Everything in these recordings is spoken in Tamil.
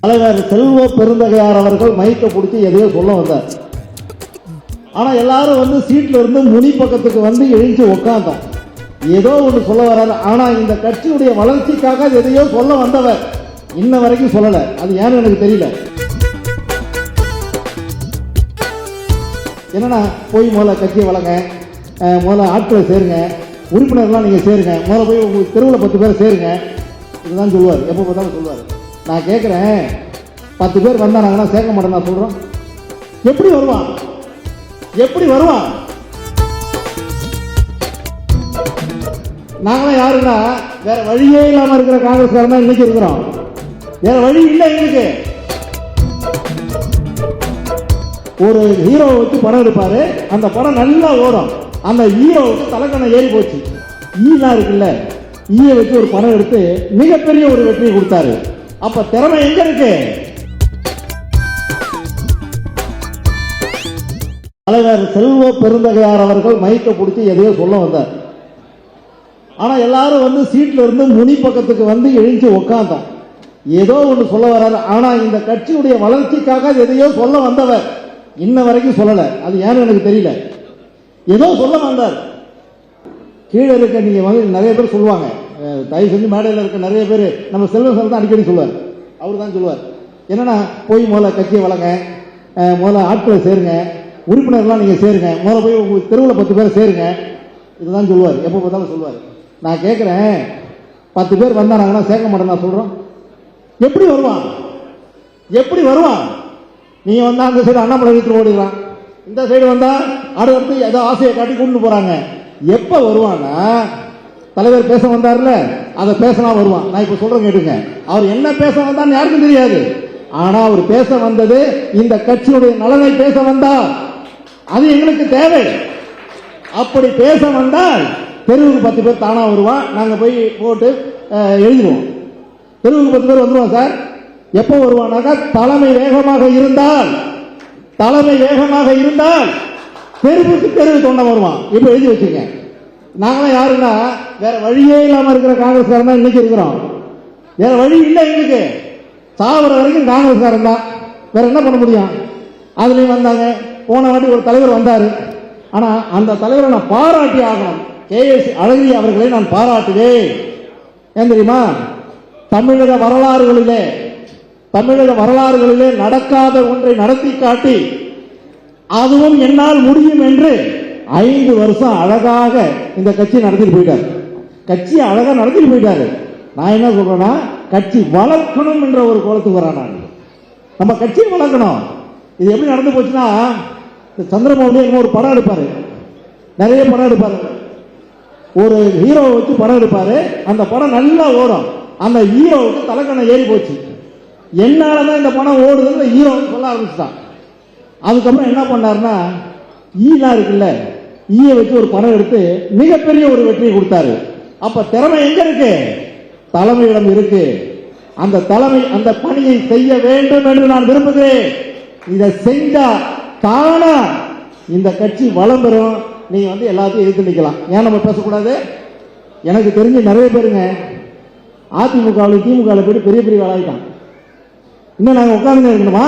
தலைவர் செல்வ பெருந்தகையார் அவர்கள் மைக்க பிடிச்சி எதையோ சொல்ல வந்தார். ஆனா எல்லாரும் வந்து சீட்ல இருந்து முனி பக்கத்துக்கு வந்து எழுந்து உட்கார்ந்தோம். ஏதோ ஒன்று சொல்ல வராது. ஆனா இந்த கட்சியுடைய வளர்ச்சிக்காக எதையோ சொல்ல வந்தவர் இன்ன வரைக்கும் சொல்லல. அது ஏன்னு எனக்கு தெரியல. என்னன்னா போய் முதல்ல கட்சியை வளங்க, முதல்ல ஆட்களை சேருங்க, உறுப்பினர்லாம் நீங்க சேருங்க, முதல்ல போய் உங்க தெருவில் 10 பேரை சேருங்க, இதுதான் சொல்லுவார். எப்போ பார்த்தாலும் சொல்லுவார். நான் கேட்குறேன், 10 பேர் வந்தாங்கன்னா சேர்க்க மாட்டேன் நான் சொல்றோம். எப்படி வருவான்? எப்படி வருவான்? நாங்களாம் யாருன்னா வேற வழியே இல்லாம இருக்கிற காங்கிரஸ்காரன் தான் இன்னைக்கு இருக்கிறோம். வேற வழி இல்லை எங்களுக்கு. ஒரு ஹீரோவை வச்சு படம் எடுப்பாரு, அந்த படம் நல்லா ஓடும். அந்த ஹீரோவுக்கு தலைக்கணம் ஏறி போச்சு. ஈலாம் இருக்குல்ல, ஈயை வச்சு ஒரு படம் எடுத்து மிகப்பெரிய ஒரு வெற்றியை கொடுத்தாரு. அப்ப திறமை எங்க இருக்கு? தலைவர் செல்வ பெருந்தகையார் அவர்கள் மைக்க பிடிச்சி எதையோ சொல்ல வந்தார். ஆனா எல்லாரும் வந்து சீட்ல இருந்து முனி பக்கத்துக்கு வந்து எழுந்து உட்கார்ந்தோம். ஏதோ ஒன்று சொல்ல வராது. ஆனா இந்த கட்சியுடைய வளர்ச்சிக்காக எதையோ சொல்ல வந்தவர் இன்ன வரைக்கும் சொல்லல. அது ஏன்னு எனக்கு தெரியல. ஏதோ சொல்ல வந்தார். கீழே இருக்க நீங்க வந்து நிறைய பேர் சொல்லுவாங்க, தயவு செஞ்சு மேடையில் இருக்க நிறைய பேர் நம்ம செல்வம் சார் தான் அடிக்கடி சொல்லுவார். அவர் தான் சொல்லுவார். என்னன்னா போய் முதல்ல கட்சியை வளங்க, முதல்ல ஆட்களை சேருங்க, உறுப்பினர்லாம் நீங்க சேருங்க, முதல்ல போய் உங்க தெருவில் 10 பேரை சேருங்க, இதுதான் சொல்லுவார். எப்போ பார்த்தாலும் சொல்லுவார். நான் கேட்குறேன், 10 பேர் வந்தாங்கன்னா சேர்க்க மாட்டேன் நான் சொல்றோம். எப்படி வருவான்? எப்படி வருவான்? நீங்க வந்தா அந்த சைடு அண்ணாமலை எடுத்து ஓடிடலாம், இந்த சைடு வந்தா அடுத்து ஏதோ ஆசையை காட்டி கொண்டு போறாங்க. எப்ப வருவான்னா தலைவர் பேச வந்தார்ல, அதை பேசலாம் வருவான். நான் இப்ப சொல்றேன் கேட்டுங்க. அவர் என்ன பேச வந்தான்னு யாருக்கும் தெரியாது. ஆனா அவர் பேச வந்தது இந்த கட்சியுடைய நலனை பேச வந்தார். அது எங்களுக்கு தேவை. அப்படி பேச வந்தால் தெருவுக்கு 10 பேர் தானா வருவான். நாங்க போய் போட்டு எழுதிடுவோம். தெருவுக்கு 10 பேர் வந்துருவோம் சார். எப்போ வருவானாக்கா தலைமை வேகமாக இருந்தால், தலைமை வேகமாக இருந்தால் தெருவுக்கு தெருவு தொண்டை வருவான். இப்ப எழுதி வச்சுங்க. நாங்களாம் யாருன்னா வேற வழியே இல்லாம இருக்கிற காங்கிரஸ்காரன் தான் இன்னைக்கு இருக்கிறோம். வேற வழி இல்லை எங்களுக்கு. சாவர வரைக்கும் காங்கிரஸ்காரன் தான். வேற என்ன பண்ண முடியும்? அதுலயும் வந்தாங்க. போன வாட்டி ஒரு தலைவர் வந்தாரு. ஆனா அந்த தலைவரை நான் பாராட்டி ஆகணும். கேஎஸ் அழகிரி அவர்களை நான் பாராட்டுவேன். ஏன் தெரியுமா? தமிழக வரலாறுகளிலே நடக்காத ஒன்றை நடத்தி காட்டி அதுவும் என்னால் முடியும் என்று 5 வருஷம் அழகாக இந்த கட்சி நடத்திட்டு போயிட்டார். கட்சியை அழகா நடத்திட்டு போயிட்டாரு. நான் என்ன சொல்றேன்னா, கட்சி வளர்க்கணும் என்ற ஒரு கோலத்துக்கு வரான். நான் நம்ம கட்சியை வளர்க்கணும். இது எப்படி நடந்து போச்சுன்னா, சந்திரபாபு ஒரு படம் எடுப்பாரு, நிறைய படம் எடுப்பாரு. ஒரு ஹீரோவை வச்சு படம் எடுப்பாரு. அந்த படம் நல்லா ஓடும். அந்த ஹீரோவுக்கு தலைக்கணம் ஏறி போச்சு. என்னாலதான் இந்த படம் ஓடுதுன்னு ஹீரோ சொல்ல ஆரம்பிச்சுட்டான். அதுக்கப்புறம் என்ன பண்ணாருன்னா, ஈலாம் இருக்குல்ல, ஈயை வச்சு ஒரு படம் எடுத்து மிகப்பெரிய ஒரு வெற்றியை கொடுத்தாரு. அப்ப திறமை எங்க இருக்கு? தலைமையிடம் இருக்கு. அந்த தலைமை அந்த பணியை செய்ய வேண்டும் என்று நான் விரும்புகிறேன். இதை செஞ்சா தானா இந்த கட்சி வளம் பெறும். நீங்க வந்து எல்லாத்தையும் எதிர்த்து நிக்கலாம். ஏன் நம்ம பேசக்கூடாது? எனக்கு தெரிஞ்சு நிறைய பேருங்க அதிமுகவில் திமுகவில் போயிட்டு பெரிய பெரிய வேலையிட்டான். இன்னும் நாங்க உட்கார்ந்து இருக்கணுமா?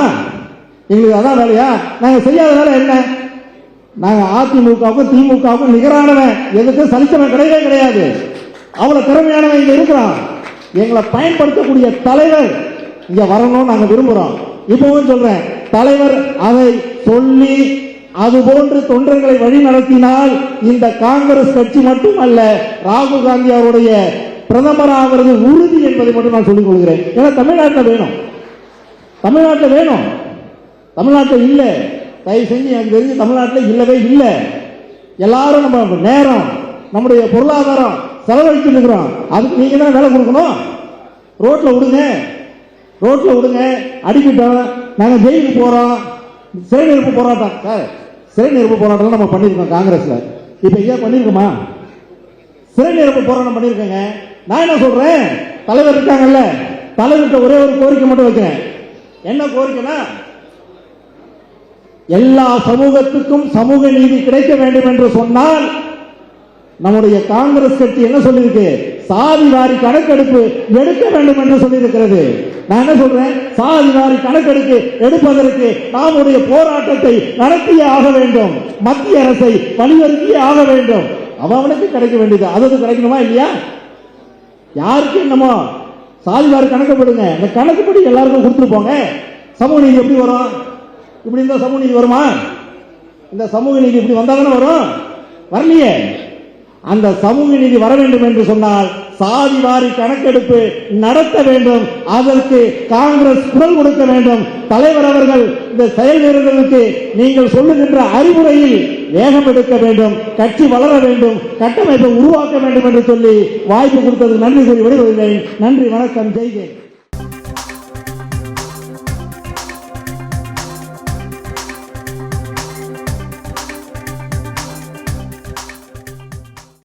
எங்களுக்கு அதான் வேலையா? நாங்க செய்யாத வேலை என்ன? நாங்க அதிமுகவுக்கும் திமுகவுக்கும் நிகரானவன், எதுக்கும் சலித்தவன் கிடையவே கிடையாது. அவ்வளவு திறமையானவன் இங்க இருக்கிறான். எங்களை பயன்படுத்தக்கூடிய தலைவர் இங்க வரணும் நாங்க விரும்புறோம். இப்பவும் சொல்றேன், தலைவர் அதை சொல்லி அதுபோன்று தொண்டர்களை வழி நடத்தினால் இந்த காங்கிரஸ் கட்சி மட்டுமல்ல, ராகுல் காந்தி அவருடைய பிரதமராகிறது உறுதி என்பதை மட்டும் நான் சொல்லிக் கொள்கிறேன். ஏன்னா தமிழ்நாட்டில் வேணும், தமிழ்நாட்டில் வேணும். தமிழ்நாட்டில் இல்லை, தயவு செஞ்சு எனக்கு தெரிஞ்சு தமிழ்நாட்டில் இல்லவே இல்லை. எல்லாரும் நம்ம நேரம், நம்முடைய பொருளாதாரம் செலவழித்து இருக்கிறோம். அதுக்கு நீங்க தான் வேலை கொடுக்கணும். ரோட்ல விடுங்க. அடிக்கிட்டோம், நாங்க ஜெயிலுக்கு போறோம். சிறை நிரப்பு போராட்டம் சார், சிறை நிரப்பு போராட்டம் நம்ம பண்ணிருக்கோம் காங்கிரஸ்ல. இப்ப ஏன் பண்ணிருக்கோமா? சிறை நிரப்பு போராட்டம் பண்ணிருக்கேங்க. நான் என்ன சொல்றேன், தலைவர் இருக்காங்கல்ல, தலைவர்கிட்ட ஒரே ஒரு கோரிக்கை மட்டும் வைக்கிறேன். என்ன கோரிக்கைனா, எல்லா சமூகத்துக்கும் சமூக நீதி கிடைக்க வேண்டும் என்று சொன்னால் நம்முடைய காங்கிரஸ் கட்சி என்ன சொல்லிருக்கு? சாதி வாரி கணக்கெடுப்பு எடுக்க வேண்டும் என்று சொல்லியிருக்கிறது. நான் என்ன சொல்றேன், சாதி வாரி கணக்கெடுப்பு எடுப்பதற்கு நம்முடைய போராட்டத்தை நடத்தியே ஆக வேண்டும். மத்திய அரசை வலியுறுத்தியே ஆக வேண்டும். அவனுக்கு கிடைக்க வேண்டியது அது கிடைக்கணுமா இல்லையா? யாருக்கு என்னமோ சாதி வாரி கணக்கெடுங்க, இந்த கணக்குப்படி எல்லாருக்கும் கொடுத்துட்டு போங்க. சமூக நீதி எப்படி வரும்? இப்படி இருந்தா சமூக நீதி வருமா? இந்த சமூக நீதி இப்படி வந்தாதானே வரும்? வரலையே. அந்த சமூக நீதி வர வேண்டும் என்று சொன்னால் சாதி வாரி கணக்கெடுப்பு நடத்த வேண்டும். அதற்கு காங்கிரஸ் குரல் கொடுக்க வேண்டும். தலைவர் அவர்கள் இந்த செயல் வீரர்களுக்கு நீங்கள் சொல்லுகின்ற அறிவுரையில் வேகம் எடுக்க வேண்டும். கட்சி வளர வேண்டும், கட்டமைப்பை உருவாக்க வேண்டும் என்று சொல்லி வாய்ப்பு கொடுத்தது நன்றி கூறி விடுவதில்லை. நன்றி, வணக்கம், ஜெய்ஹிந்த்.